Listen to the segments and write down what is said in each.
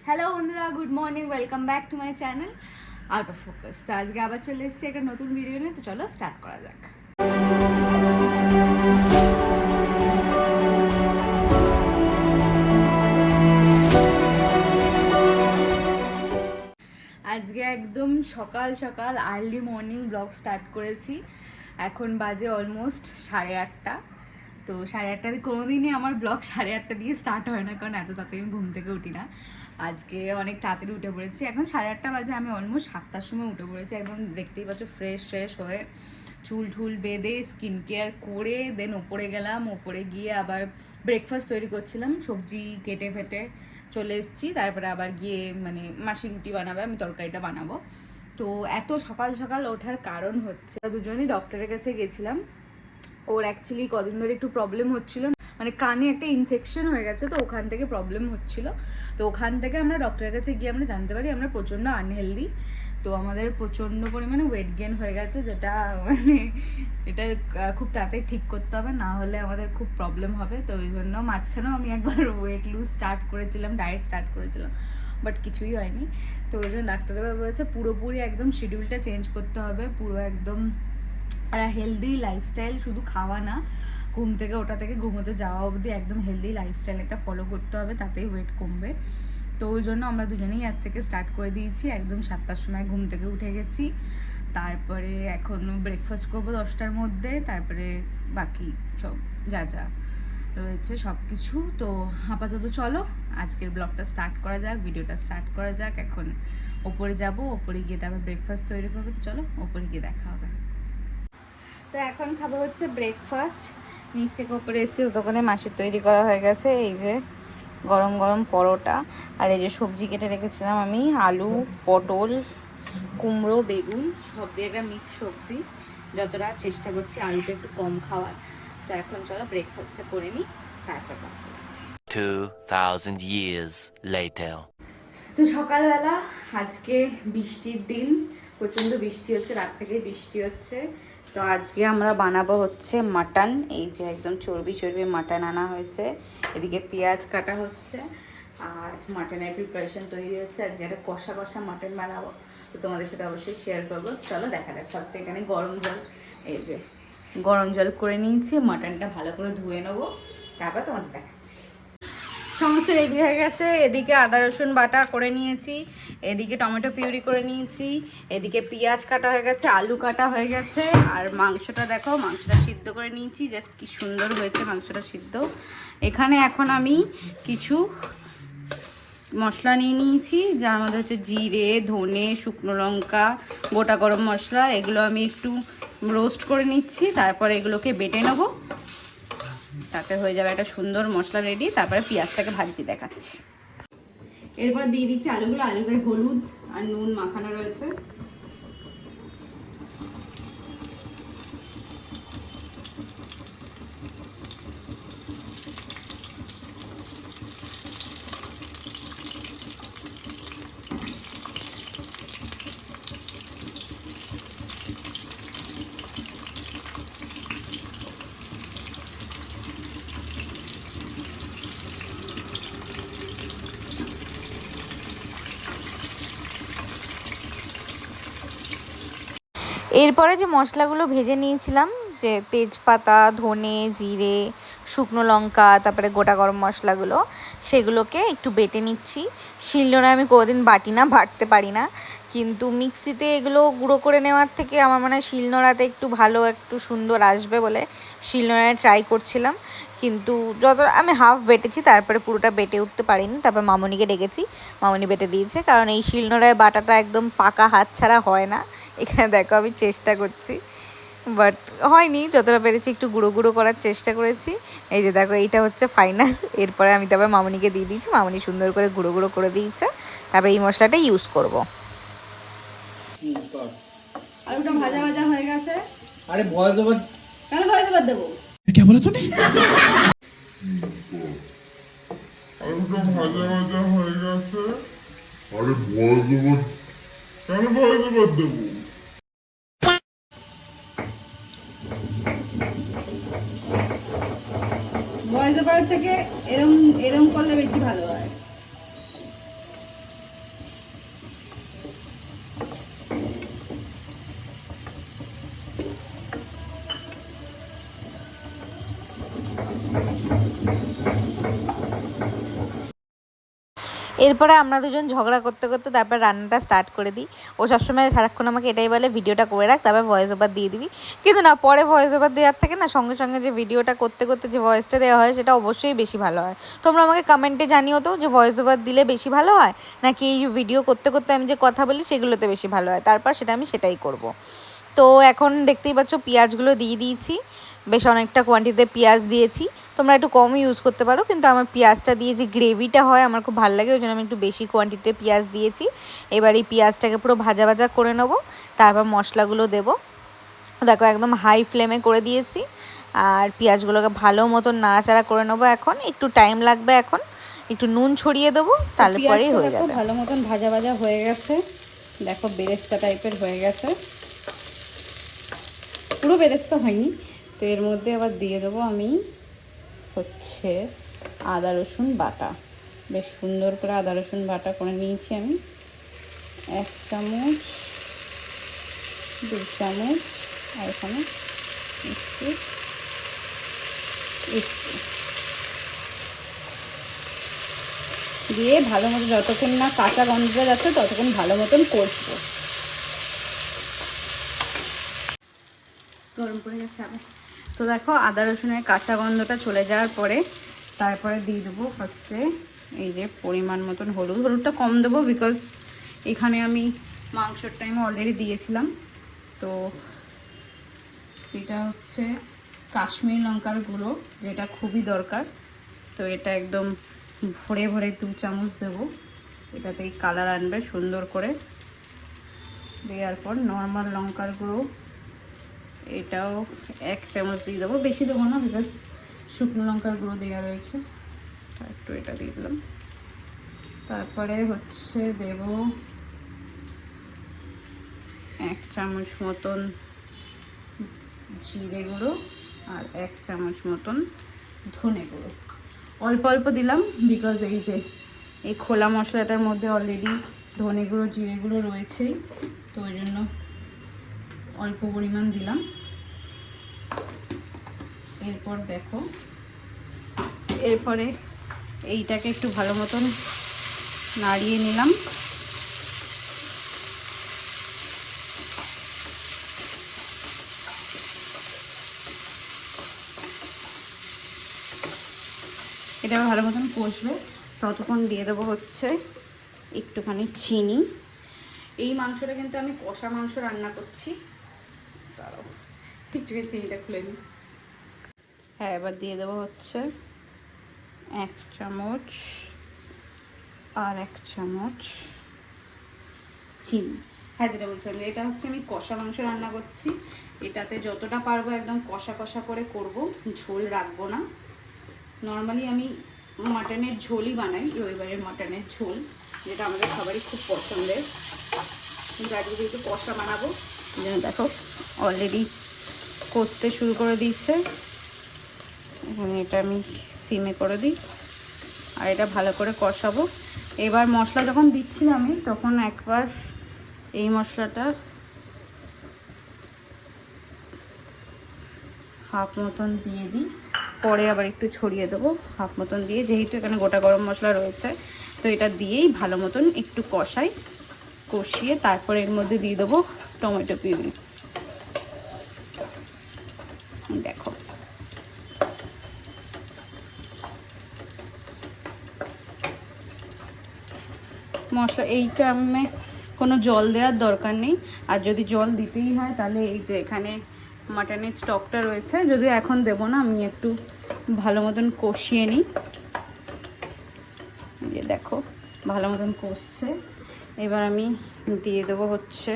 Hello বন্ধুরা, good morning, welcome back to my channel out of focus. তো আজকে আবার চলে এসেছি একটা নতুন ভিডিও নিয়ে। তো চলো স্টার্ট করা যাক। আজকে একদম সকাল সকাল আর্লি মর্নিং ব্লগ স্টার্ট করেছি। এখন বাজে অলমোস্ট 8:30। তো 8:30 কোনোদিনই আমার ব্লগ 8:30 দিয়ে স্টার্ট হয় না, কারণ এত তাড়াতাড়ি আমি ঘুম থেকে উঠি না। আজকে অনেক তাড়াতাড়ি উঠে পড়েছি। এখন 8:30 বাজে, আমি অলমোস্ট 7টার সময় উঠে পড়েছি। একদম দেখতেই পাচ্ছ ফ্রেশ হয়ে চুল ঠুল বেঁধে স্কিন কেয়ার করে দেন ওপরে গেলাম। ওপরে গিয়ে আবার ব্রেকফাস্ট তৈরি করছিলাম, সবজি কেটে ফেটে চলে এসেছি। তারপরে আবার গিয়ে মাসি রুটি বানাবে, আমি তরকারিটা বানাবো। তো এত সকাল সকাল ওঠার কারণ হচ্ছে দুজনেই ডক্টরের কাছে গেছিলাম। ওর অ্যাকচুয়ালি কদিন ধরে একটু প্রবলেম হচ্ছিল, কানে একটা ইনফেকশন হয়ে গেছে, তো ওখান থেকে প্রবলেম হচ্ছিল। তো ওখান থেকে আমরা ডক্টরের কাছে গিয়ে আমরা জানতে পারি আমরা প্রচণ্ড আনহেলদি। তো আমাদের প্রচণ্ড পরিমাণে ওয়েট গেন হয়ে গেছে, যেটা এটা খুব তাড়াতাড়ি ঠিক করতে হবে, না হলে আমাদের খুব প্রবলেম হবে। তো ওই জন্য মাঝখানেও আমি একবার ওয়েট লুজ স্টার্ট করেছিলাম, ডায়েট স্টার্ট করেছিলাম, বাট কিছুই হয়নি। তো ওই জন্য ডাক্তারবাবু বলেছে পুরোপুরি একদম শিডিউলটা চেঞ্জ করতে হবে, পুরো একদম আর হেলদি লাইফস্টাইল, শুধু খাওয়া না, ঘুম থেকে ওটা থেকে ঘুমোতে যাওয়া অবধি একদম হেলদি লাইফস্টাইল একটা ফলো করতে হবে, তাতেই ওয়েট কমবে। তো ওই জন্য আমরা দুজনেই আজ থেকে স্টার্ট করে দিয়েছি। একদম 7টার সময় ঘুম থেকে উঠে গেছি। তারপরে এখন ব্রেকফাস্ট করবো 10টার মধ্যে, তারপরে বাকি সব যা যা রয়েছে সব কিছু। তো আপাতত চলো আজকের ব্লগটা স্টার্ট করা যাক, ভিডিওটা স্টার্ট করা যাক। এখন ওপরে যাব, ওপরে গিয়ে তারপর ব্রেকফাস্ট তৈরি করবো। তো চলো ওপরে গিয়ে দেখা হবে। তো এখন খাবো হচ্ছে ব্রেকফাস্ট। নিচ থেকে ওপরে এসেছি, দোকানে মাসির তৈরি করা হয়ে গেছে। এই যে গরম গরম পরোটা, আর এই যে সবজি কেটে রেখেছিলাম আমি, আলু, পটল, কুমড়ো, বেগুন সব দিয়ে একটা মিক্স সবজি। যতটা চেষ্টা করছি আলুটা একটু কম খাওয়ার। তো এখন চলো ব্রেকফাস্টটা করে নিই, তারপর 2000 years later. তো সকালবেলা আজকে বৃষ্টির দিন, প্রচণ্ড বৃষ্টি হচ্ছে, রাত থেকে বৃষ্টি হচ্ছে। তো আজকে আমরা বানাবো হচ্ছে মাটন। এই যে একদম চর্বি মাটন আনা হয়েছে, এদিকে পেঁয়াজ কাটা হচ্ছে, আর মাটনের প্রিপারেশন তৈরি হচ্ছে। আজকে একটা কষা কষা মাটন বানাবো, তো তোমাদের সাথে অবশ্যই শেয়ার করবো। চলো দেখা যাক। ফার্স্টে এখানে গরম জল, এই যে গরম জল করে নিয়েছি, মাটনটা ভালো করে ধুয়ে নেবো, তারপর তোমাদের দেখাচ্ছি। সমস্ত রেডি হয়ে গেছে। এদিকে আদা রসুন বাটা করে নিয়েছি, এদিকে টমেটো পিউরি করে নিয়েছি, এদিকে পেঁয়াজ কাটা হয়ে গেছে, আলু কাটা হয়ে গেছে, আর মাংসটা দেখো, মাংসটা সিদ্ধ করে নিয়েছি। জাস্ট কি সুন্দর হয়েছে মাংসটা সিদ্ধ। এখানে এখন আমি কিছু মশলা নিয়ে নিয়েছি, যার মধ্যে হচ্ছে জিরে, ধনে, শুকনো লঙ্কা, গোটা গরম মশলা। এগুলো আমি একটু রোস্ট করে নিচ্ছি, তারপর এগুলোকে বেটে নেবো, তাতে হয়ে যাবে একটা সুন্দর মশলা রেডি। তারপরে পেঁয়াজটাকে ভাজি দেখাচ্ছি। এরপর দিয়ে দিচ্ছি আলুগুলো। আলুতে হলুদ আর নুন মাখানো রয়েছে। এরপরে যে মশলাগুলো ভেজে নিয়েছিলাম, যে তেজপাতা, ধনে, জিরে, শুকনো লঙ্কা, তারপরে গোটা গরম মশলাগুলো, সেগুলোকে একটু বেটে নিচ্ছি। শিলনোড়ায় আমি কোনোদিন বাটি না, বাটতে পারি না, কিন্তু মিক্সিতে এগুলো গুঁড়ো করে নেওয়ার থেকে আমার মনে হয় শিলনোড়াতে একটু ভালো, একটু সুন্দর আসবে বলে শিলনোড়ায় ট্রাই করছিলাম। কিন্তু যত আমি হাফ বেটেছি, তারপরে পুরোটা বেটে উঠতে পারিনি। তারপর মামনিকে ডেকেছি, মামনি বেটে দিয়েছে, কারণ এই শিলনোড়ায় বাটাটা একদম পাকা হাত ছাড়া হয় না। এখানে দেখো আমি চেষ্টা করছি, বাট হয়নি, যতটা পেরেছি একটু গুঁড়ো গুঁড়ো করার চেষ্টা করেছি। এই যে দেখো, এইটা হচ্ছে ফাইনাল। এরপরে আমি তারপরে মামনিকে দিয়ে দিয়েছি, মামনি সুন্দর করে গুঁড়ো গুঁড়ো করে দিয়েছে। তারপরে এই মশলাটা ইউজ করব। আলুটা ভাজা ভাজা হয়ে গেছে। আরে ভয় দেবার, কেন ভয় দেবার দেবো? क्या बोला तूने? আলুটা ভাজা ভাজা হয়ে গেছে। আরে ভয় দেবার, কেন ভয় দেবার দেবো? ভয় দেবার থেকে এরম এরম করলে বেশি ভালো হয়। এরপরে আমরা দুজন ঝগড়া করতে করতে তারপর রান্নাটা স্টার্ট করে দিই। ও সবসময় সারাক্ষণ আমাকে এটাই বলে ভিডিওটা করে রাখ, তারপর ভয়েস ওভার দিয়ে দিবি। কিন্তু না, পরে ভয়েস ওভার দেওয়ার থেকে না সঙ্গে সঙ্গে যে ভিডিওটা করতে করতে যে ভয়েসটা দেওয়া হয় সেটা অবশ্যই বেশি ভালো হয়। তোমরা আমাকে কমেন্টে জানিও তো যে ভয়েস ওভার দিলে বেশি ভালো হয় নাকি এই ভিডিও করতে করতে আমি যে কথা বলি সেগুলোতে বেশি ভালো হয়, তারপর আমি সেটাই করব। তো এখন দেখতেই পাচ্ছ পেঁয়াজগুলো দিয়ে দিয়েছি, বেশ অনেকটা কোয়ান্টিটিতে পেঁয়াজ দিয়েছি। তোমরা একটু কমই ইউজ করতে পারো, কিন্তু আমার পেঁয়াজটা দিয়ে যে গ্রেভিটা হয় আমার খুব ভালো লাগে, ওই জন্য আমি একটু বেশি কোয়ান্টিটিতে পেঁয়াজ দিয়েছি। এবার এই পেঁয়াজটাকে পুরো ভাজা ভাজা করে নেবো, তারপর মশলাগুলো দেবো। দেখো একদম হাই ফ্লেমে করে দিয়েছি, আর পেঁয়াজগুলোকে ভালো মতন নাড়াচাড়া করে নেবো। এখন একটু টাইম লাগবে, এখন একটু নুন ছড়িয়ে দেবো, তাহলে পরেই হয়ে যাবে। ভালো মতন ভাজা ভাজা হয়ে গেছে, দেখো বেরেস্তা টাইপের হয়ে গেছে, পুরো বেরেস্তা হয়নি। তো এর মধ্যে আবার দিয়ে দেবো আমি হচ্ছে আদা রসুন বাটা, বেশ সুন্দর করে আদা রসুন বাটা করে নিয়েছি আমি। 1 চামচ, 2 চামচ, আর এখানে একটু দিয়ে ভালো মতো যতক্ষণ না কাঁচা গন্ধটা যাচ্ছে ততক্ষণ ভালো মতন কষবো। গরম পড়ে গেছে আবার। তো দেখো আদা রসুনের কাঁচা গন্ধটা চলে যাওয়ার পরে তারপরে দিয়ে দেবো ফার্স্টে এই যে পরিমাণ মতন হলুদ। হলুদটা কম দেবো বিকজ এখানে আমি মাংসর টাইমে অলরেডি দিয়েছিলাম। তো এটা হচ্ছে কাশ্মীরি লঙ্কার গুঁড়ো, যেটা খুবই দরকার। তো এটা একদম ভরে ভরে 2 চামচ দেবো, এটাতেই কালার আনবে সুন্দর করে। দেওয়ার পর নর্মাল লঙ্কার গুঁড়ো এটাও 1 চামচ দিয়ে দেবো, বেশি দেবো না বিকজ শুকনো লঙ্কার গুঁড়ো দেওয়া রয়েছে। একটু এটা দিয়ে দিলাম। তারপরে হচ্ছে দেব 1 চামচ মতন জিরে গুঁড়ো আর 1 চামচ মতন ধনে গুঁড়ো। অল্প অল্প দিলাম বিকজ এই যে এই খোলা মশলাটার মধ্যে অলরেডি ধনে গুঁড়ো জিরে গুঁড়ো রয়েছেই, তো ওই জন্য অল্প পরিমাণ দিলাম। এরপর দেখো এরপরে এইটাকে একটু ভালো মতন নাড়িয়ে নিলাম। এটা ভালো মতন কষবে, ততক্ষণ দিয়ে দেবো হচ্ছে একটুখানি চিনি। এই মাংসটা কিন্তু আমি কষা মাংস রান্না করছি, দাঁড়াও একটু চিনিটা খুলে নিই। হ্যাঁ, এবার দিয়ে দেবো হচ্ছে 1 চামচ আর 1 চামচ চিনি। হ্যাঁ, যেটা বলছিলাম এটা হচ্ছে আমি কষা মাংস রান্না করছি, এটাতে যতটা পারবো একদম কষা কষা করে করব, ঝোল রাখবো না। নর্মালি আমি মাটনের ঝোলই বানাই, রবিবারের মাটনের ঝোল, যেটা আমাদের সবারই খুব পছন্দের। কিন্তু আজকে যেহেতু কষা বানাবো যেন দেখো অলরেডি কষতে শুরু করে দিচ্ছে। এখন এটা আমি সিমে করে দিই আর এটা ভালো করে কষাবো। এবার মশলা যখন দিচ্ছিলাম আমি তখন একবার এই মশলাটা হাফ মতন দিয়ে দিই, পরে আবার একটু ছড়িয়ে দেবো হাফ মতন দিয়ে, যেহেতু এখানে গোটা গরম মশলা রয়েছে। তো এটা দিয়েই ভালো মতন একটু কষাই, কষিয়ে তারপরে এর মধ্যে দিয়ে দেবো টমেটো পিউরি। দেখো মশলা এইটা আমি কোনো জল দেওয়ার দরকার নেই, আর যদি জল দিতেই হয় তাহলে এই যে এখানে মাটনের স্টকটা রয়েছে, যদিও এখন দেবো না, আমি একটু ভালো মতন কষিয়ে নিই। এই যে দেখো ভালো মতন কষছে, এবার আমি দিয়ে দেবো হচ্ছে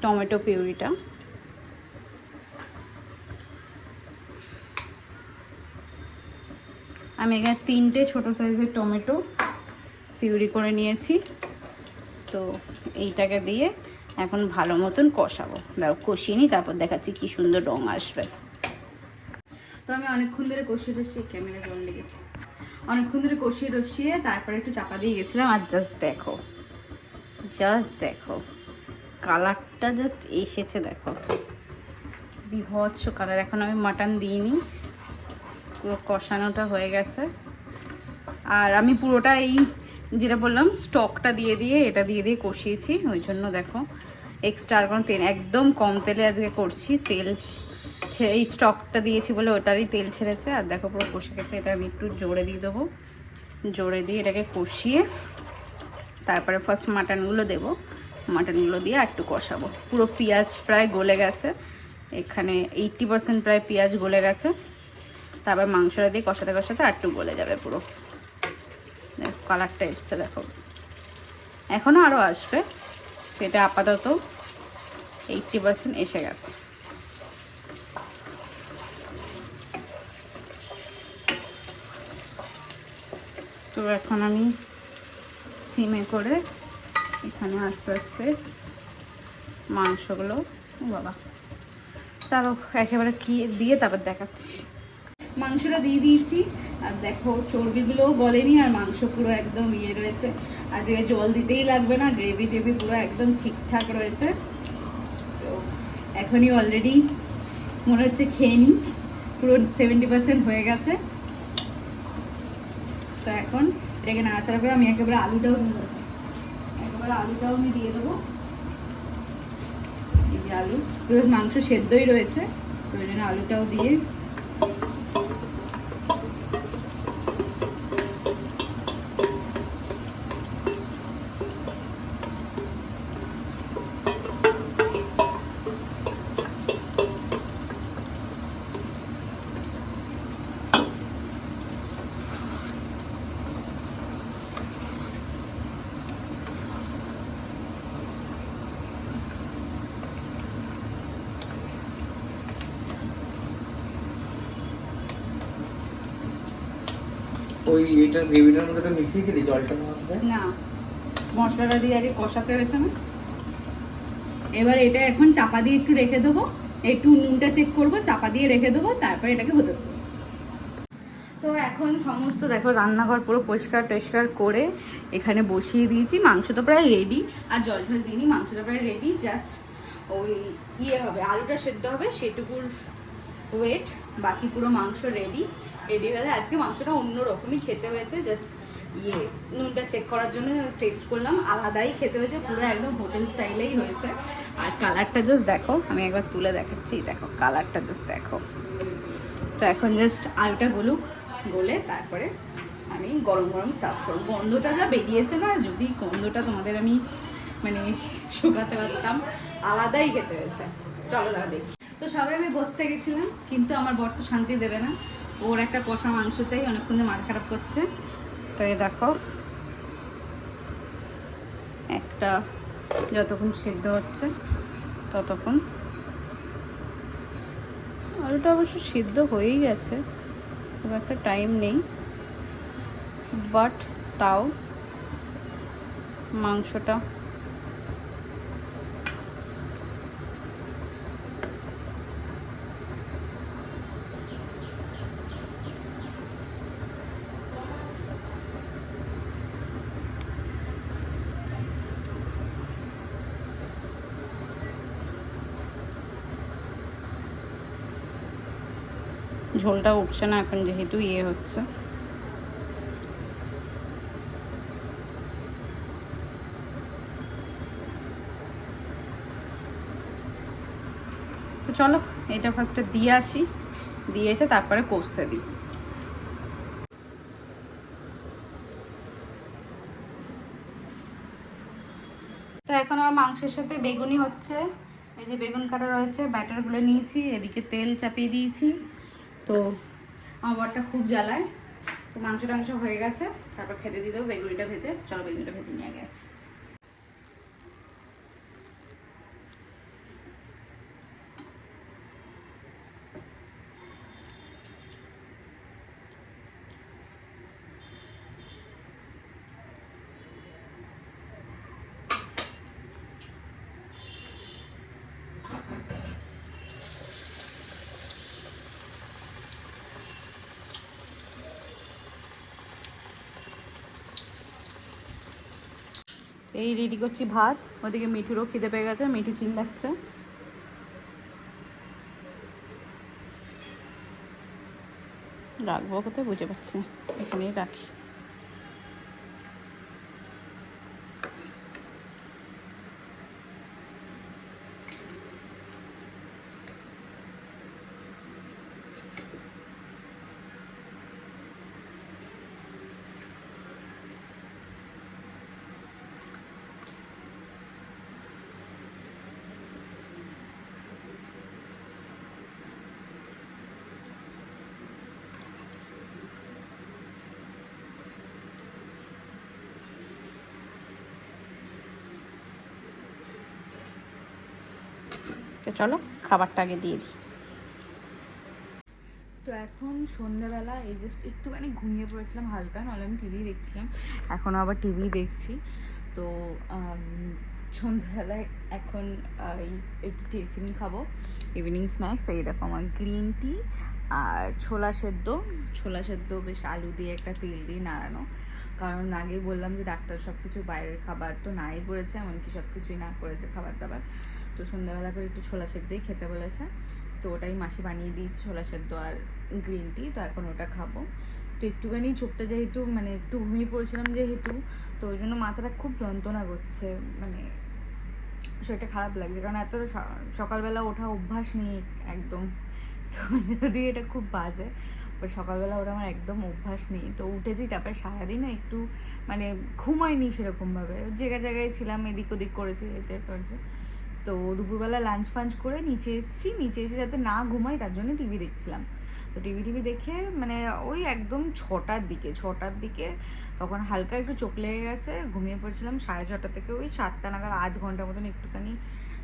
টমেটো পিউরিটা। আমি এখানে 3টে ছোটো সাইজের টমেটো পিউরি করে নিয়েছি। তো এইটাকে দিয়ে এখন ভালো মতন কষাবো, দাও কষিয়ে নিই, তারপর দেখাচ্ছি কি সুন্দর রং আসবে। তো আমি অনেকক্ষণ ধরে কষিয়ে রসিয়ে, ক্যামেরা জল লেগেছে, অনেকক্ষণ ধরে কষিয়ে রসিয়ে তারপরে একটু চাপা দিয়ে গেছিলাম। আর জাস্ট দেখো কালারটা জাস্ট এসেছে, দেখো বিভৎস কালার। এখন আমি মাটন দিইনি, পুরো কষানোটা হয়ে গেছে। আর আমি পুরোটা এই যেটা বললাম স্টকটা দিয়ে দিয়ে এটা দিয়ে দিয়ে কষিয়েছি, ওই জন্য দেখো এক্সট্রা আর কোনো তেল, একদম কম তেলে আজকে করছি। তেল এই স্টকটা দিয়েছি বলে ওটারই তেল ছেড়েছে। আর দেখো পুরো কষে গেছে। এটা আমি একটু জোরে দিয়ে দেবো, জোরে দিয়ে এটাকে কষিয়ে তারপরে ফার্স্ট মাটনগুলো দেবো, মাটনগুলো দিয়ে একটু কষাবো। পুরো পেঁয়াজ প্রায় গলে গেছে, এখানে 80% প্রায় পেঁয়াজ গলে গেছে। তারপর মাংসটা দিয়ে কষাতে কষাতে আর একটু গলে যাবে পুরো। দেখো কালারটা এসছে, দেখো এখনও আরও আসবে। এটা আপাতত 80% এসে গেছে। তো এখন আমি সিমে করে এখানে আস্তে আস্তে মাংসগুলো, ও বাবা, তারপর একেবারে কি দিয়ে তারপর দেখাচ্ছি। মাংসটা দিয়ে দিয়েছি আর দেখো চর্বিগুলোও গলেনি আর মাংস পুরো একদম ইয়ে রয়েছে। আজকে জল দিতেই লাগবে না, গ্রেভি টেভি পুরো একদম ঠিকঠাক রয়েছে। তো এখনই অলরেডি মনে হচ্ছে খেয়ে নিই, পুরো 70% হয়ে গেছে। তো এখন এটাকে নাড়াচাড়া করে আমি একেবারে আলুটাও আমি দিয়ে দেবো। এই যে আলু, বিকজ মাংস সেদ্ধই রয়েছে, তো ওই জন্য আলুটাও দিয়ে ওই এটার গ্রেভিটার মধ্যে ওটা মিশিয়ে দিলি জলটার মধ্যে? না, মশলাটা দিয়ে আগে কষাতে হয়েছে না। এবার এটা এখন চাপা দিয়ে একটু রেখে দেবো, একটু নুনটা চেক করবো, চাপা দিয়ে রেখে দেবো, তারপরে এটাকে হতে দেবো। তো এখন সমস্ত দেখো রান্নাঘর পুরো পরিষ্কার টরিষ্কার করে এখানে বসিয়ে দিয়েছি। মাংস তো প্রায় রেডি, আর জল ঝল দিইনি, মাংসটা প্রায় রেডি। জাস্ট ওই ইয়ে হবে, আলুটা সেদ্ধ হবে সেটুকুর ওয়েট, বাকি পুরো মাংস রেডি হলে। আজকে মাংসটা অন্যরকমই খেতে হয়েছে, জাস্ট ইয়ে নুনটা চেক করার জন্য টেস্ট করলাম, আলাদাই খেতে হয়েছে, পুরো একদম হোটেল স্টাইলেই হয়েছে। আর কালারটা জাস্ট দেখো, আমি একবার তুলে দেখাচ্ছি, দেখো কালারটা জাস্ট দেখো। তো এখন জাস্ট আলুটা গলে তারপরে আমি গরম গরম সার্ভ করবো। গন্ধটা যা বেরিয়েছে না, যদি গন্ধটা তোমাদের আমি মানে শুকাতে পারতাম, আলাদাই খেতে হয়েছে। চলো দাও দেখি। তো সবাই আমি বসতে গেছিলাম, কিন্তু আমার বর তো শান্তি দেবে না, ওর একটা কষা মাংস চাই, অনেকক্ষণ ধরে মাথা খারাপ করছে। তো এই দেখো একটা, যতক্ষণ সিদ্ধ হচ্ছে ততক্ষণ। আলুটা অবশ্য সিদ্ধ হয়েই গেছে, খুব একটা টাইম নেই, বাট তাও মাংসটা ঝোলটা উঠছে না এখন, যেহেতু ইয়ে হচ্ছে। তো চলো এটা ফার্স্টে দিয়ে আসি, দিয়ে এসে তারপরে কষতে দিই। তো এখন আমার মাংসের সাথে বেগুনি হচ্ছে। এই যে বেগুন কাটা রয়েছে, ব্যাটারগুলো নিয়েছি, এদিকে তেল চাপিয়ে দিয়েছি। তো আমার বরটা খুব জ্বালায়। তো মাংস টাংস হয়ে গেছে, তারপর খেতে দিয়ে দেবো বেগুনিটা ভেজে। চলো বেগুনিটা ভেজে নিয়ে আগে। এই রেডি করছি ভাত, ওদিকে মিঠুরও খিদে পেয়ে গেছে, মিঠু চিল্লাচ্ছে। রাখবো কোথায় বুঝে পাচ্ছি না, এখানেই রাখি। তো চলো খাবারটা আগে দিয়ে দিই। তো এখন সন্ধ্যাবেলা এই জাস্ট একটুখানি ঘুমিয়ে পড়েছিলাম হালকা, নাহলে আমি টিভি দেখছিলাম, এখনও আবার টিভি দেখছি। তো সন্ধ্যাবেলায় এখন একটু টিফিন খাবো, ইভিনিং স্ন্যাক্স। এই দেখো আমার গ্রিন টি আর ছোলা সেদ্ধ বেশ আলু দিয়ে একটা তেল দিয়ে নাড়ানো, কারণ আগে বললাম যে ডাক্তার সব কিছু বাইরের খাবার তো নাই করেছে, এমনকি সব কিছুই না করেছে খাবার দাবার। তো সন্ধ্যাবেলা করে একটু ছোলা সেদ্ধই খেতে বলেছে, তো ওটাই মাসি বানিয়ে দিয়েছে, ছোলা সেদ্ধ আর গ্রিন টি। তো এখন ওটা খাবো। তো একটুখানি চোখটা যেহেতু মানে একটু ঘুমিয়ে পড়েছিলাম যেহেতু, তো ওই জন্য মাথাটা খুব যন্ত্রণা করছে, মানে সেটা খারাপ লাগছে, কারণ এত সকালবেলা ওঠা অভ্যাস নেই একদম। তো যদি এটা খুব বাজে, বাট সকালবেলা ওটা আমার একদম অভ্যাস নেই। তো উঠেছি, তারপরে সারাদিনও একটু মানে ঘুমাইনি সেরকমভাবে, জায়গায় ছিলাম, এদিক ওদিক করেছি, এটা করেছি। তো দুপুরবেলা লাঞ্চ ফাঞ্চ করে নিচে এসে যাতে না ঘুমাই তার জন্য টিভি দেখছিলাম। তো টিভি দেখে মানে ওই একদম ছটার দিকে তখন হালকা একটু চোখ লেগে গেছে, ঘুমিয়ে পড়েছিলাম 6:30 থেকে ওই 7টা নাগাদ, আধ ঘন্টার মতন একটুখানি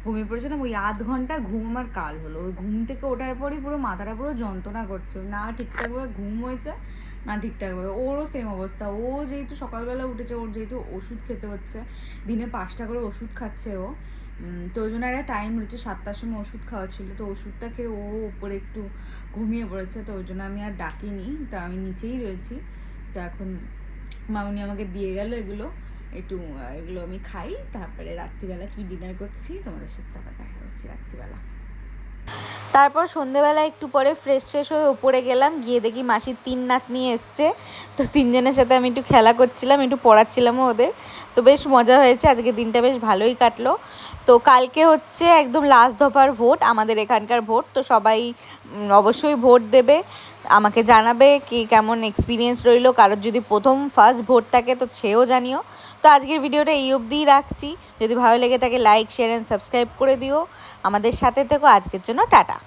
ঘুমিয়ে পড়েছিলাম। ওই আধ ঘন্টা ঘুম আমার কাল হলো। ওই ঘুম থেকে ওঠার পরই পুরো মাথাটা পুরো যন্ত্রণা করছে, না ঠিকঠাকভাবে ঘুম হয়েছে না ঠিকঠাকভাবে। ওরও সেম অবস্থা, ও যেহেতু সকালবেলা উঠেছে, ওর যেহেতু ওষুধ খেতে হচ্ছে, দিনে 5টা করে ওষুধ খাচ্ছে ও, তো ওই জন্য একটা টাইম রয়েছে, 7টার সময় ওষুধ খাওয়া ছিল। তো ওষুধটা খেয়ে ও উপরে একটু ঘুমিয়ে পড়েছে, তো ওই জন্য আমি আর ডাকিনি, তো আমি নিচেই রয়েছি। তো এখন মামনি আমাকে দিয়ে গেল এগুলো আমি খাই, তারপরে রাত্রিবেলা কি ডিনার করছি তোমাদের সাথে তারপর দেখা হচ্ছে রাত্রিবেলা। তারপর সন্ধেবেলা একটু পরে ফ্রেশ হয়ে উপরে গেলাম, গিয়ে দেখি মাসির 3 নাতনি এসছে। তো 3জনের সাথে আমি একটু খেলা করছিলাম, একটু পড়াচ্ছিলামও ওদের। তো বেশ মজা হয়েছে, আজকে দিনটা বেশ ভালোই কাটলো। তো কালকে হচ্ছে একদম লাস্ট দফার ভোট, আমাদের এখানকার ভোট। তো সবাই অবশ্যই ভোট দেবে, আমাকে জানাবে কি কেমন এক্সপিরিয়েন্স রইলো, কারোর যদি ফার্স্ট ভোট থাকে তো সেও জানিও। তো আজকের ভিডিওটা এই অবধিই রাখছি, যদি ভালো লেগে থাকে লাইক শেয়ার অ্যান্ড সাবস্ক্রাইব করে দিও, আমাদের সাথে থেকো। আজকের জন্য টাটা।